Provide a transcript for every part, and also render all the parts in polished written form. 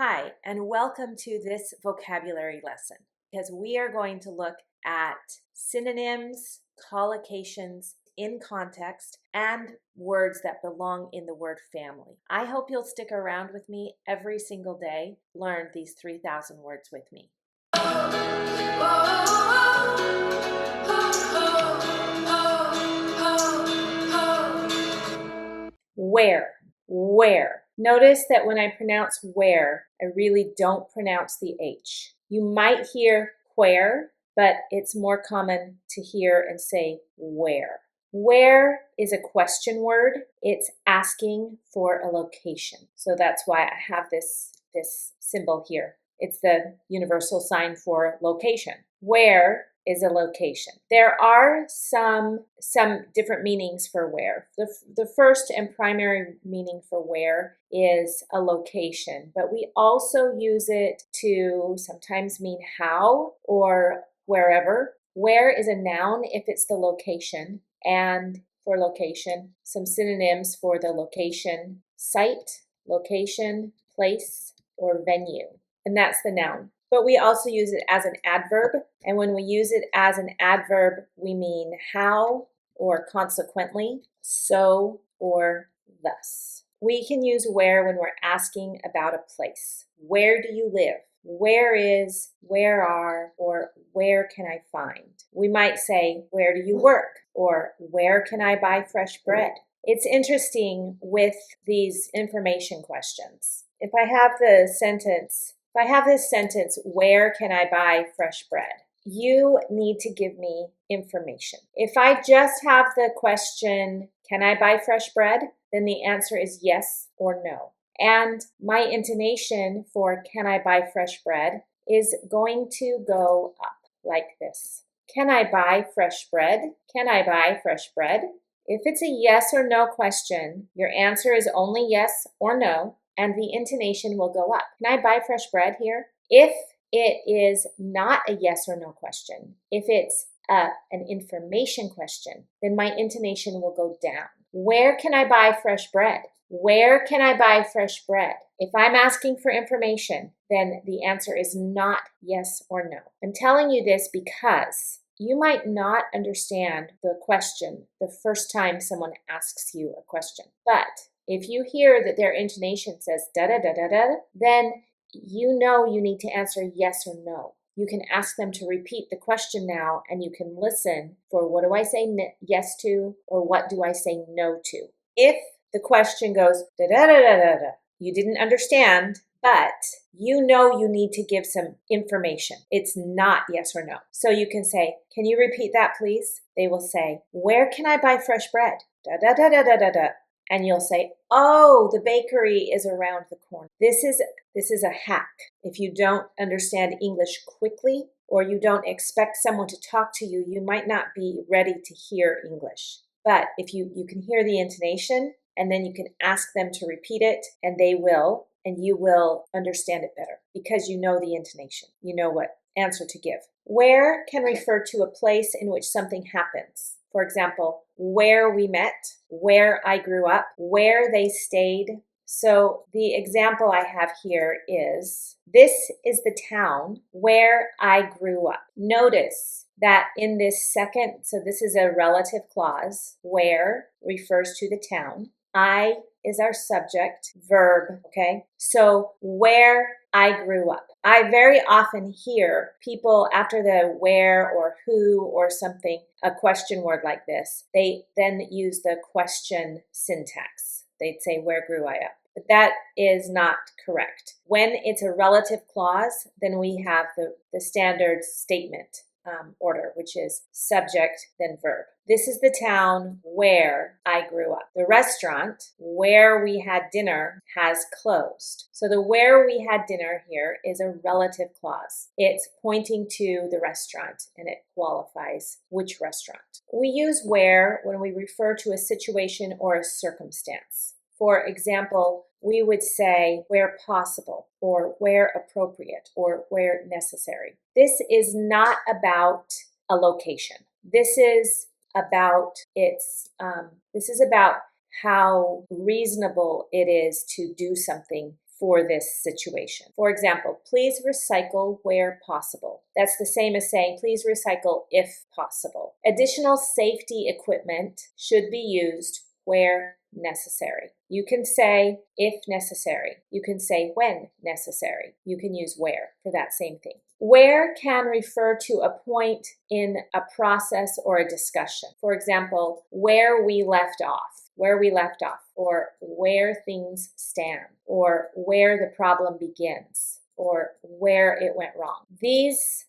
Hi, and welcome to this vocabulary lesson because we are going to look at synonyms, collocations in context, and words that belong in the word family. I hope you'll stick around with me every single day, learn these 3,000 words with me. Where. Notice that when I pronounce where, I really don't pronounce the H. You might hear where, but it's more common to hear and say where. Where is a question word. It's asking for a location. So that's why I have this symbol here. It's the universal sign for location. Where is a location. There are some different meanings for where. The first and primary meaning for where is a location, but we also use it to sometimes mean how or wherever. Where is a noun if it's the location, and for location, some synonyms for the location: site, location, place, or venue. And that's the noun. But we also use it as an adverb. And when we use it as an adverb, we mean how or consequently, so or thus. We can use where when we're asking about a place. Where do you live? Where is, where are, or where can I find? We might say, where do you work? Or where can I buy fresh bread? It's interesting with these information questions. If I have this sentence, where can I buy fresh bread? You need to give me information. If I just have the question, can I buy fresh bread? Then the answer is yes or no. And my intonation for can I buy fresh bread is going to go up like this. Can I buy fresh bread? Can I buy fresh bread? If it's a yes or no question, your answer is only yes or no, and the intonation will go up. Can I buy fresh bread here? If it is not a yes or no question, if it's an information question, then my intonation will go down. Where can I buy fresh bread? Where can I buy fresh bread? If I'm asking for information, then the answer is not yes or no. I'm telling you this because you might not understand the question the first time someone asks you a question. But if you hear that their intonation says da da da da da, then you know you need to answer yes or no. You can ask them to repeat the question now, and you can listen for what do I say yes to, or what do I say no to. If the question goes da da da da da da, you didn't understand, but you know you need to give some information. It's not yes or no. So you can say, can you repeat that, please? They will say, where can I buy fresh bread? Da da da da da da da. And you'll say, oh, the bakery is around the corner. This is a hack. If you don't understand English quickly, or you don't expect someone to talk to you, you might not be ready to hear English. But if you can hear the intonation, and then you can ask them to repeat it, and they will, and you will understand it better because you know the intonation. You know what answer to give. Where can refer to a place in which something happens. For example, where we met, where I grew up, where they stayed. So the example I have here is, this is the town where I grew up. Notice that in this second, so this is a relative clause, where refers to the town. I is our subject, verb, okay? So where I grew up. I very often hear people after the where or who or something, a question word like this, they then use the question syntax. They'd say, where grew I up? But that is not correct. When it's a relative clause, then we have the standard statement order, which is subject, then verb. This is the town where I grew up. The restaurant where we had dinner has closed. So the where we had dinner here is a relative clause. It's pointing to the restaurant, and it qualifies which restaurant. We use where when we refer to a situation or a circumstance. For example, we would say where possible, or where appropriate, or where necessary. This is not about a location. This is about how reasonable it is to do something for this situation. For example, please recycle where possible. That's the same as saying please recycle if possible. Additional safety equipment should be used where necessary. You can say if necessary. You can say when necessary. You can use where for that same thing. Where can refer to a point in a process or a discussion. For example, where we left off, or where things stand, or where the problem begins, or where it went wrong. These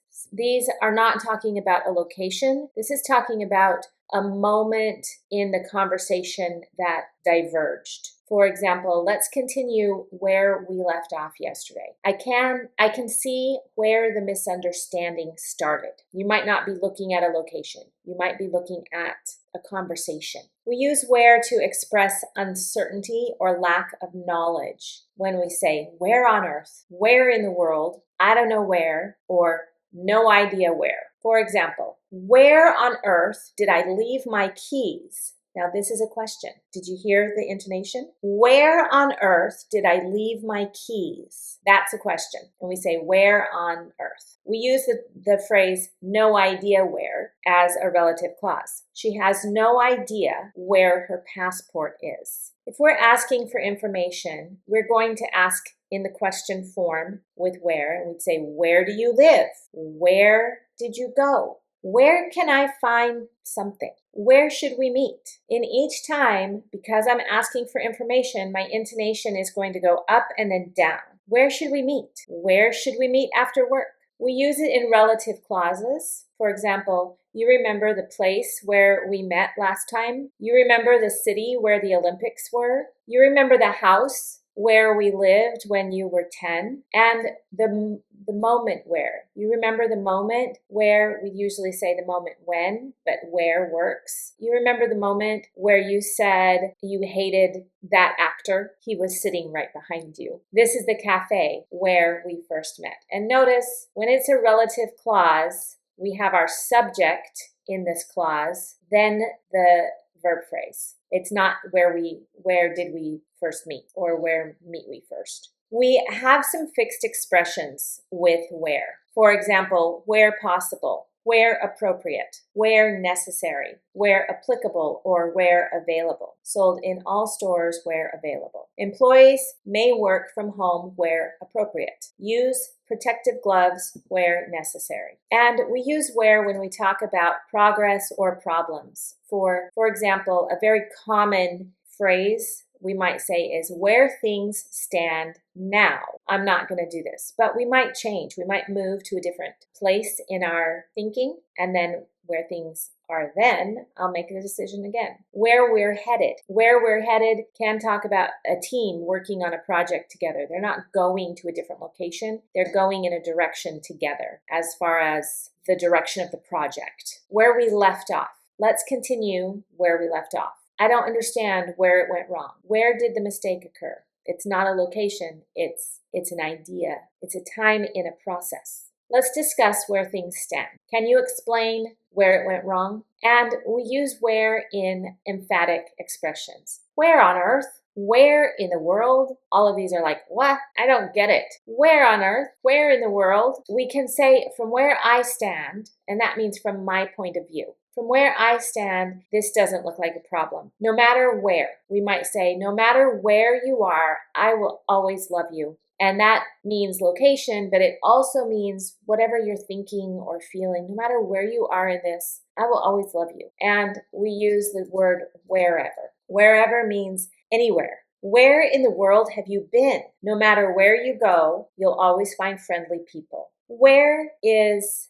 are not talking about a location. This is talking about a moment in the conversation that diverged. For example, let's continue where we left off yesterday. I can see where the misunderstanding started. You might not be looking at a location. You might be looking at a conversation. We use where to express uncertainty or lack of knowledge when we say, where on earth, where in the world, I don't know where, or no idea where. For example, where on earth did I leave my keys? Now, this is a question. Did you hear the intonation? Where on earth did I leave my keys? That's a question. And we say, where on earth? We use the phrase, no idea where, as a relative clause. She has no idea where her passport is. If we're asking for information, we're going to ask in the question form with where, and we'd say, where do you live? Where did you go? Where can I find something? Where should we meet? In each time, because I'm asking for information, my intonation is going to go up and then down. Where should we meet? Where should we meet after work? We use it in relative clauses. For example, you remember the place where we met last time? You remember the city where the Olympics were? You remember the house where we lived when you were 10? And the moment where. You remember the moment where we usually say the moment when, but where works. You remember the moment where you said you hated that actor? He was sitting right behind you. This is the cafe where we first met. And notice when it's a relative clause, we have our subject in this clause, then the verb phrase. It's not where did we first meet or where meet we first. We have some fixed expressions with where. For example, where possible, where appropriate, where necessary, where applicable, or where available. Sold in all stores where available. Employees may work from home where appropriate. Use protective gloves where necessary. And we use where when we talk about progress or problems. For example, a very common phrase we might say is where things stand now. I'm not going to do this, but we might change. We might move to a different place in our thinking, and then where things are then, I'll make the decision again. Where we're headed. Where we're headed can talk about a team working on a project together. They're not going to a different location. They're going in a direction together as far as the direction of the project. Where we left off. Let's continue where we left off. I don't understand where it went wrong. Where did the mistake occur? It's not a location. It's an idea. It's a time in a process. Let's discuss where things stand. Can you explain where it went wrong? And we use where in emphatic expressions. Where on earth? Where in the world? All of these are like, what? I don't get it. Where on earth? Where in the world? We can say from where I stand, and that means from my point of view. From where I stand, this doesn't look like a problem. No matter where. We might say, no matter where you are, I will always love you. And that means location, but it also means whatever you're thinking or feeling, no matter where you are in this, I will always love you. And we use the word wherever. Wherever means anywhere. Where in the world have you been? No matter where you go, you'll always find friendly people. Where is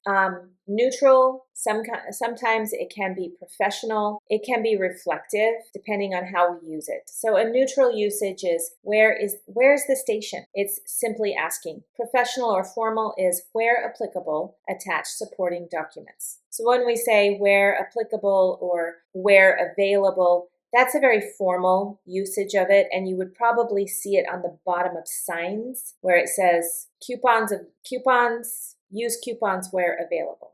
neutral. Sometimes it can be professional. It can be reflective, depending on how we use it. So a neutral usage is where's the station? It's simply asking. Professional or formal is where applicable, attach supporting documents. So when we say where applicable or where available, that's a very formal usage of it, and you would probably see it on the bottom of signs where it says use coupons where available.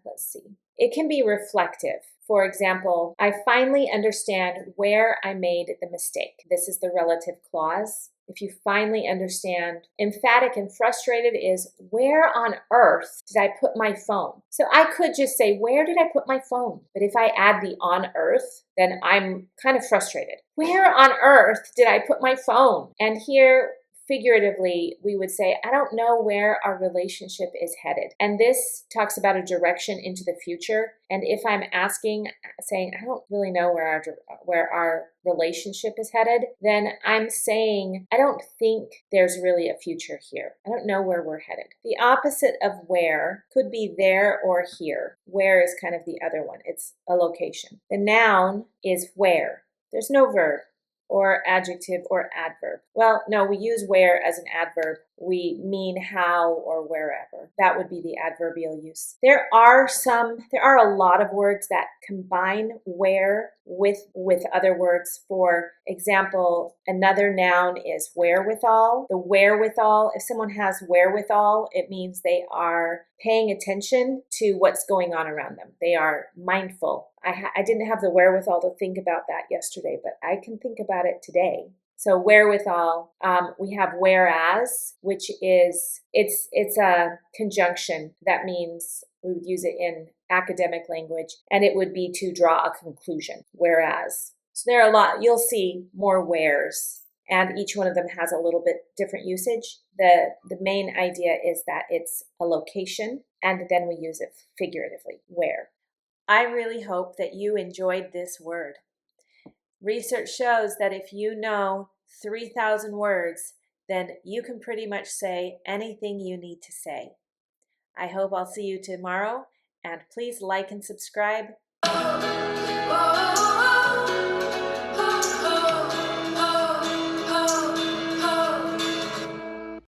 Let's see. It can be reflective. For example, I finally understand where I made the mistake. This is the relative clause. if you finally understand. Emphatic and frustrated is, where on earth did I put my phone? So I could just say, where did I put my phone? But if I add the on earth, then I'm kind of frustrated. Where on earth did I put my phone? And here, figuratively, we would say, I don't know where our relationship is headed. And this talks about a direction into the future. And if I'm asking, saying, I don't really know where our relationship is headed, then I'm saying, I don't think there's really a future here. I don't know where we're headed. The opposite of where could be there or here. Where is kind of the other one. It's a location. The noun is where. There's no verb or adjective or adverb. Well, no, we use where as an adverb. We mean how or wherever. That would be the adverbial use. There are a lot of words that combine where with other words. For example, another noun is wherewithal. The wherewithal, if someone has wherewithal, it means they are paying attention to what's going on around them. They are mindful. I didn't have the wherewithal to think about that yesterday, but I can think about it today. So wherewithal, we have whereas, which is, it's a conjunction. That means we would use it in academic language, and it would be to draw a conclusion, whereas. So there are a lot, you'll see more wheres, and each one of them has a little bit different usage. The main idea is that it's a location, and then we use it figuratively, where. I really hope that you enjoyed this word. Research shows that if you know 3,000 words, then you can pretty much say anything you need to say. I hope I'll see you tomorrow, and please like and subscribe.